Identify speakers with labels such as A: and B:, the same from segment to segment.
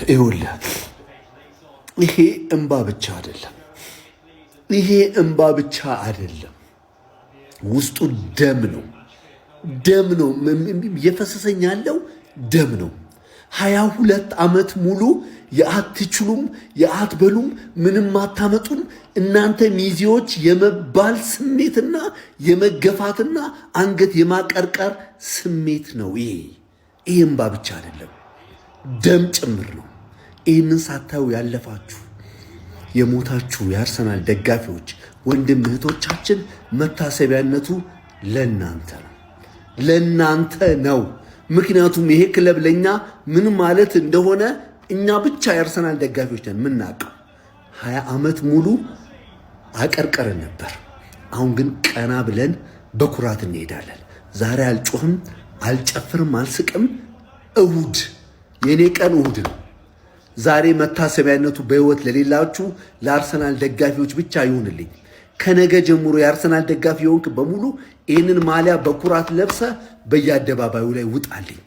A: ይኸውልህ ይሄ እንባ ብቻ አይደለም። ይሄ እንባ ብቻ አይደለም። ውስጡ ደም ነው። ደም ነው እየፈሰሰኝ ያለው ደም ነው። 22 ዓመት ሙሉ የአትችሉም የአትበሉም ምንም አታመጡም እናንተ ሚዜዎች የመባል ስሜትና የመገፋትና አንገት የማቀርቀር ስሜት ነው። ይሄ እንባ ብቻ አይደለም፣ ደም ጭምር ነው። ይህንን ሳታዩ ያለፋችሁ የሞታችሁ የአርሰናል ደጋፊዎች ወንድም እህቶቻችን መታሰቢያነቱ ለናንተ ነው፣ ለናንተ ነው። ምክንያቱም ይሄ ክለብ ለኛ ምን ማለት እንደሆነ እኛ ብቻ የአርሰናል ደጋፊዎች ነን የምናውቀው። 20 ዓመት ሙሉ አቀርቀርን ነበር። አሁን ግን ቀና ብለን በኩራት እንሄዳለን። ዛሬ አልጮህም፣ አልጨፍርም፣ አልስቅም። እሁድ የኔ ቀን እሁድ ነው። ዛሬ መታሰቢያነቱ በህይወት ለሌላችሁ ለአርሰናል ደጋፊዎች ብቻ ይሁንልኝ። ከነገ ጀምሮ የአርሰናል ደጋፊ የሆንክ በሙሉ ይህንን ማሊያ በኩራት ለብሰ በየአደባባዩ ላይ ውጣልኝ።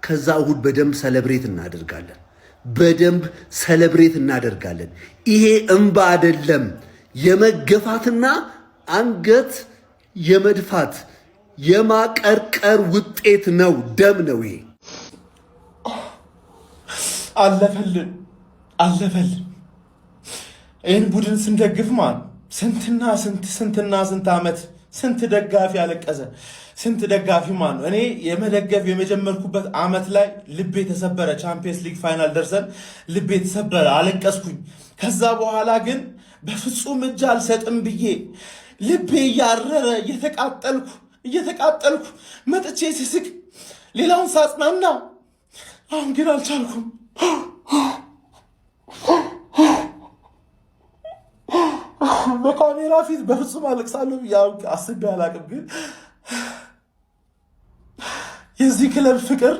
A: ከዛ እሁድ በደንብ ሰለብሬት እናደርጋለን፣ በደንብ ሰለብሬት እናደርጋለን። ይሄ እንባ አይደለም፣ የመገፋትና አንገት የመድፋት የማቀርቀር ውጤት ነው፣ ደም ነው። ይሄ
B: አለፈልን። ይህን ቡድን ስንደግፍ ማለት ስንትና ስንት ዓመት ስንት ደጋፊ አለቀሰ። ስንት ደጋፊ ማለት እኔ የመደገፍ የመጀመርኩበት ዓመት ላይ ልቤ ተሰበረ። ቻምፒየንስ ሊግ ፋይናል ደርሰን ልቤ ተሰበረ፣ አለቀስኩኝ። ከዛ በኋላ ግን በፍጹም እጅ አልሰጥም ብዬ ልቤ እያረረ እየተቃጠልኩ መጥቼ ስስቅ ሌላውን ሳጽናና፣ አሁን ግን አልቻልኩም። በካሜራ ፊት በፍጹም አለቅሳለሁ አስቤ አላቅም። ግን የዚህ ክለብ ፍቅር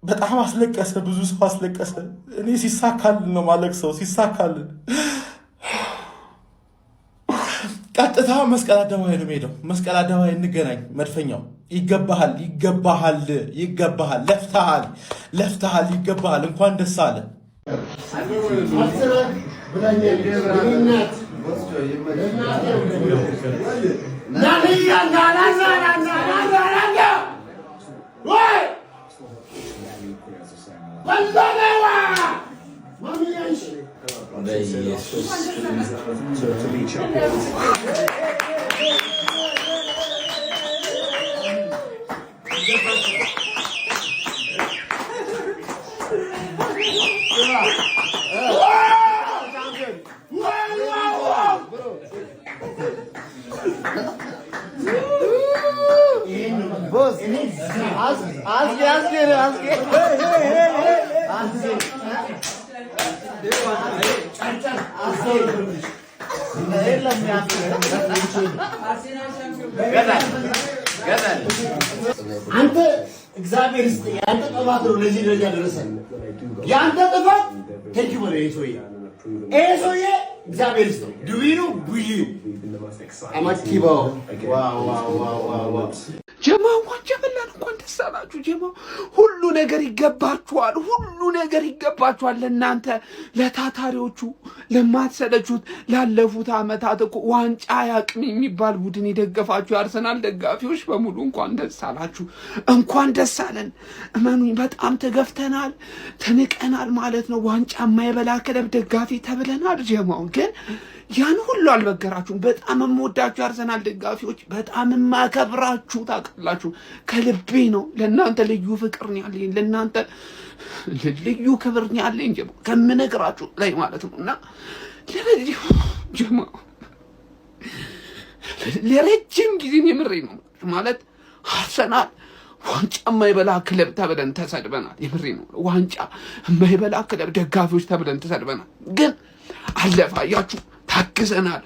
B: በጣም አስለቀሰ፣ ብዙ ሰው አስለቀሰ። እኔ ሲሳካልን ነው ማለቅሰው፣ ሲሳካልን ቀጥታ መስቀል አደባባይ ነው የምሄደው። መስቀል አደባባይ እንገናኝ። መድፈኛው ይገባሃል፣ ለፍተሃል፣ ይገባሃል። እንኳን ደስ አለ።
C: አንተ እግዚአብሔር ይስጥ። ያንተ ጥፋት ነው ለዚህ ደረጃ ደረሰን። ያንተ ጥፋት ተንኪ ወደ ሰውዬ እግዚአብሔር ይስጥ። ዱቢኑ ቡይ አማቲባው ዋው
A: ጀማው ዋንጫ በላን። እንኳን ደስ አላችሁ ጀማው። ሁሉ ነገር ይገባችኋል። ለእናንተ ለታታሪዎቹ፣ ለማትሰለቹት ላለፉት ዓመታት እኮ ዋንጫ ያቅም የሚባል ቡድን የደገፋችሁ የአርሰናል ደጋፊዎች በሙሉ እንኳን ደስ አላችሁ፣ እንኳን ደስ አለን። እመኑኝ በጣም ተገፍተናል፣ ተንቀናል ማለት ነው። ዋንጫ የማይበላ ክለብ ደጋፊ ተብለናል። ጀማው ግን ያን ሁሉ አልበገራችሁም። በጣም የምወዳችሁ የአርሰናል ደጋፊዎች፣ በጣም የማከብራችሁ ታውቃላችሁ። ከልቤ ነው። ለእናንተ ልዩ ፍቅር ነው ያለኝ፣ ለእናንተ ልዩ ክብር ነው ያለኝ ከምነግራችሁ ላይ ማለት ነው። እና ለረጅም ጊዜ የምሬ ነው ማለት አርሰናል ዋንጫ የማይበላ ክለብ ተብለን ተሰድበናል። የምሬ ነው። ዋንጫ የማይበላ ክለብ ደጋፊዎች ተብለን ተሰድበናል። ግን አለፈ። አያችሁ፣ ታግሰናል።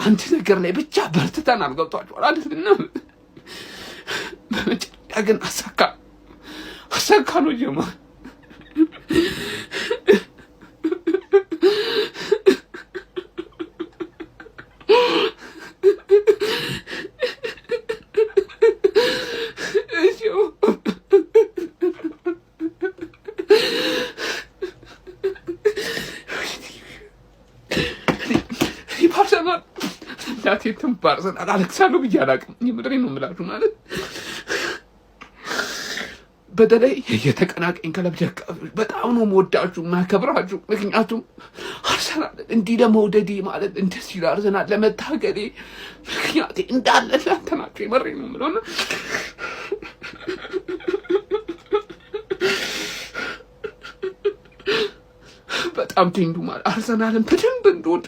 A: አንድ ነገር ላይ ብቻ በርትተናል። ገብቷችኋል አይደል? በመጨረሻ ግን አሳካ ነው ጀማ። በህይወቴ ትንባርሰናል አለቅሳለሁ ብዬ አላውቅም። የምድሬን ነው የምላችሁ ማለት በተለይ የተቀናቃኝ ክለብ ደጋፊዎች በጣም ነው የምወዳችሁ ማከብራችሁ። ምክንያቱም አርሰናል እንዲህ ለመውደዴ ማለት እንደዚህ ለአርሰናል ለመታገሌ ምክንያቴ እንዳለ እናንተ ናችሁ። የምሬን ነው የምለውና በጣም ቴንዱ ማለት አርሰናልን በደንብ እንድወድ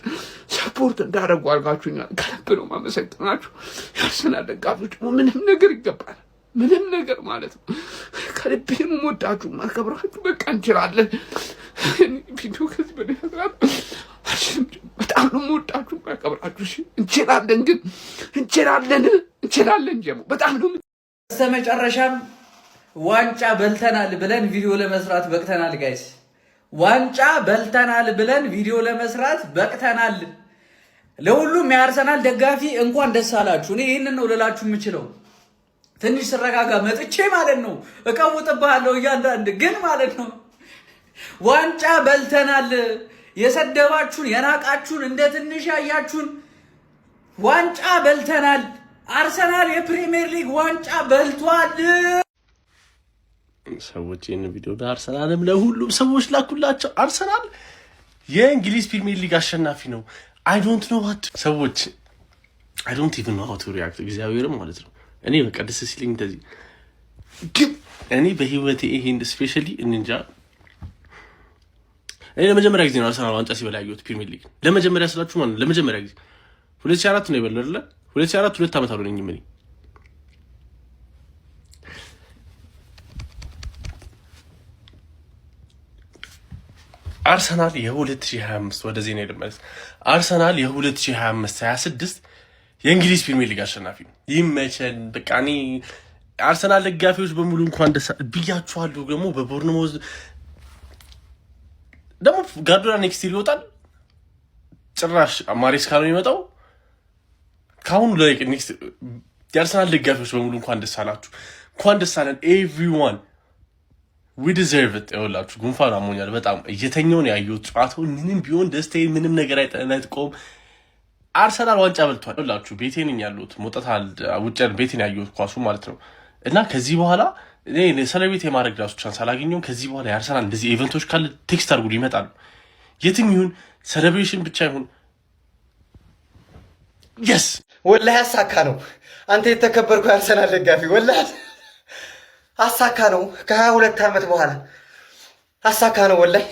A: ሰፖርት እንዳደረጉ አድርጋችሁኛል። ከልብ ነው ማመሰግናችሁ። የአርሰናል ደጋፊዎች ምንም ነገር ይገባል፣ ምንም ነገር ማለት ነው። ከልቤ ነው የምወዳችሁ ማከብራችሁ። በቃ እንችላለን። ቪዲዮ ከዚህ በላይ መስራት በጣም ነው የምወዳችሁ ማከብራችሁ። እንችላለን፣ ግን እንችላለን ጀሞ በጣም ነው።
D: በስተመጨረሻም ዋንጫ በልተናል ብለን ቪዲዮ ለመስራት በቅተናል ጋይስ። ዋንጫ በልተናል ብለን ቪዲዮ ለመስራት በቅተናል። ለሁሉም የአርሰናል ደጋፊ እንኳን ደስ አላችሁ። እኔ ይህንን ነው ልላችሁ የምችለው። ትንሽ ስረጋጋ መጥቼ ማለት ነው እቀውጥብሃለሁ እያንዳንድ ግን ማለት ነው ዋንጫ በልተናል። የሰደባችሁን የናቃችሁን እንደ ትንሽ ያያችሁን ዋንጫ በልተናል። አርሰናል የፕሪሚየር ሊግ ዋንጫ በልቷል።
E: ሰዎች ይህን ቪዲዮ ለአርሰናልም ለሁሉም ሰዎች ላኩላቸው። አርሰናል የእንግሊዝ ፕሪሚየር ሊግ አሸናፊ ነው። አይ ዶንት ኖ ዋት ሰዎች አይ ዶንት ኢቭን ኖ ሃው ቱ ሪአክት እግዚአብሔርም ማለት ነው። እኔ በቃ ደስ ሲለኝ እንደዚህ ግን እኔ በህይወቴ ይሄን ስፔሻሊ እንጃ እኔ ለመጀመሪያ ጊዜ ነው አርሰናል ዋንጫ ሲበላ ያየሁት ፕሪሚየር ሊግ። ለመጀመሪያ ስላችሁ ማለት ለመጀመሪያ ጊዜ 2004 ነው የበላው አይደል? 2004 2 ዓመት አልሆነኝም እኔ አርሰናል የ2025 ወደ ዜና ይደመስ አርሰናል የ2025 26 የእንግሊዝ ፕሪሚየር ሊግ አሸናፊ ነው። ይመቸን በቃ እኔ አርሰናል ደጋፊዎች በሙሉ እንኳን ደስ ብያችኋለሁ። ደግሞ በቦርንሞዝ ደግሞ ጋርዲዮላ ኔክስት ይወጣል። ጭራሽ ማሬስካ ነው የሚመጣው። ካሁኑ ላይ ኔክስት የአርሰናል ደጋፊዎች በሙሉ እንኳን ደስ አላችሁ፣ እንኳን ደስ አለን ኤቭሪዋን we deserve it። ይኸውላችሁ ጉንፋን አሞኛል በጣም እየተኛውን ያየሁት ጨዋታው ምንም ቢሆን ደስታዬ ምንም ነገር አይጠነጥቆም። አርሰናል ዋንጫ በልቷል። ይኸውላችሁ ቤቴን ያሉት ሞጣታል ውጭን ቤቴን ያየሁት ኳሱ ማለት ነው። እና ከዚህ በኋላ እኔ ሰለብሬት የማድረግ ራሱ ቻንስ አላገኘሁም። ከዚህ በኋላ የአርሰናል እንደዚህ ኢቨንቶች ካለ ቴክስት አድርጉልኝ ይመጣሉ። የትም ይሁን ሴሌብሬሽን ብቻ ይሁን yes
F: ወላሂ አሳካ ነው። አንተ የተከበርኩ የአርሰናል ደጋፊ ወላሂ አሳካ ነው። ከ22 ዓመት በኋላ አሳካ ነው ወላሂ።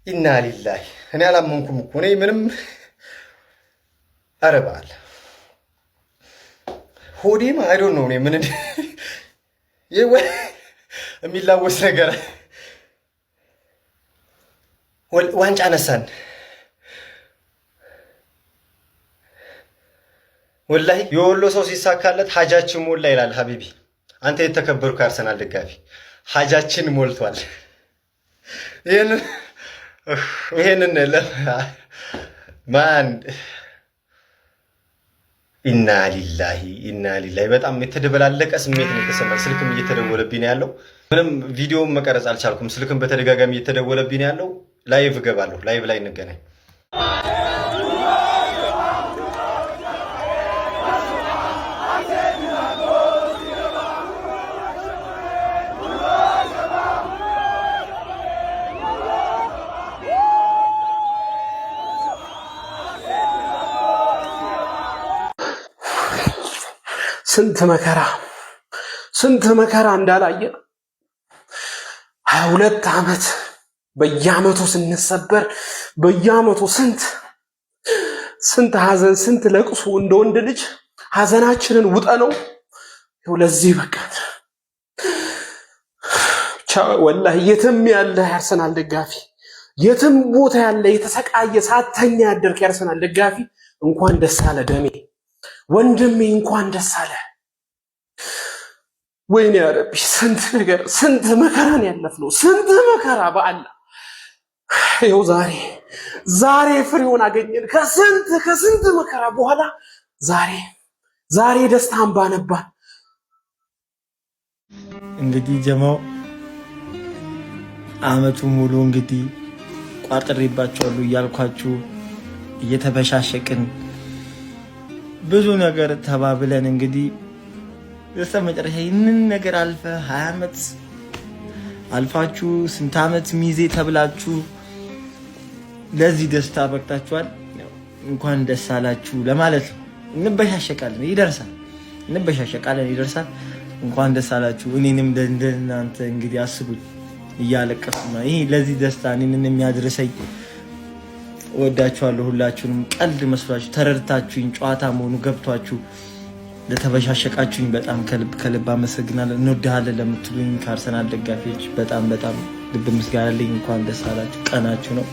F: ኢና ሊላሂ እኔ አላመንኩም እኮ እኔ ምንም አረባል ሆዴማ አይ ዶንት ኖ እኔ ምን የሚላወስ ነገር ዋንጫ ነሳን ወላሂ። የወሎ ሰው ሲሳካለት ሀጃችን ሞላ ይላል ሀቢቢ። አንተ የተከበርኩ የአርሰናል ደጋፊ ሀጃችን ሞልቷል። ይሄንን ማን ኢና ሊላሂ በጣም የተደበላለቀ ስሜት ነው የተሰማኝ። ስልክም እየተደወለብኝ ነው ያለው። ምንም ቪዲዮም መቀረጽ አልቻልኩም። ስልክም በተደጋጋሚ እየተደወለብኝ ነው ያለው። ላይቭ እገባለሁ። ላይቭ ላይ እንገናኝ።
A: ስንት መከራ እንዳላየ 22 ዓመት በየዓመቱ ስንሰበር በየዓመቱ ስንት ሐዘን ስንት ለቅሶ እንደ ወንድ ልጅ ሐዘናችንን ውጠነው ይኸው ለዚህ በቃ ወላሂ የትም ያለ የአርሰናል ደጋፊ የትም ቦታ ያለ የተሰቃየ ሳተኛ ያደርክ የአርሰናል ደጋፊ እንኳን ደስ አለ ደሜ ወንድሜ እንኳን ደስ አለ። ወይኔ ያ ረቢ ስንት መከራን ያለፍነው ስንት መከራ በአላህ ይኸው ዛሬ ፍሬውን አገኘን። ከስንት መከራ በኋላ ዛሬ ደስታን ባነባን።
F: እንግዲህ ጀማው አመቱ ሙሉ እንግዲህ ቋጥሬባችኋለሁ እያልኳችሁ እየተበሻሸቅን ብዙ ነገር ተባብለን እንግዲህ በስተመጨረሻ ይህንን ነገር አልፈ 20 ዓመት አልፋችሁ ስንት ዓመት ሚዜ ተብላችሁ ለዚህ ደስታ በቅታችኋል። እንኳን ደስ አላችሁ ለማለት ነው። እንበሻሸቃለን፣ ይደርሳል። እንኳን ደስ አላችሁ። እኔንም እንደናንተ እንግዲህ አስቡኝ እያለቀሱ ነው። ይሄ ለዚህ ደስታ እኔን የሚያድርሰኝ ወዳችኋለሁ። ሁላችሁንም ቀልድ መስሏችሁ ተረድታችሁኝ ጨዋታ መሆኑ ገብቷችሁ ለተበሻሸቃችሁኝ በጣም ከልብ አመሰግናለሁ። እንወድሃለን ለምትሉኝ ከአርሰናል ደጋፊዎች በጣም ልብ ምስጋና አለኝ። እንኳን ደስ አላችሁ፣ ቀናችሁ ነው።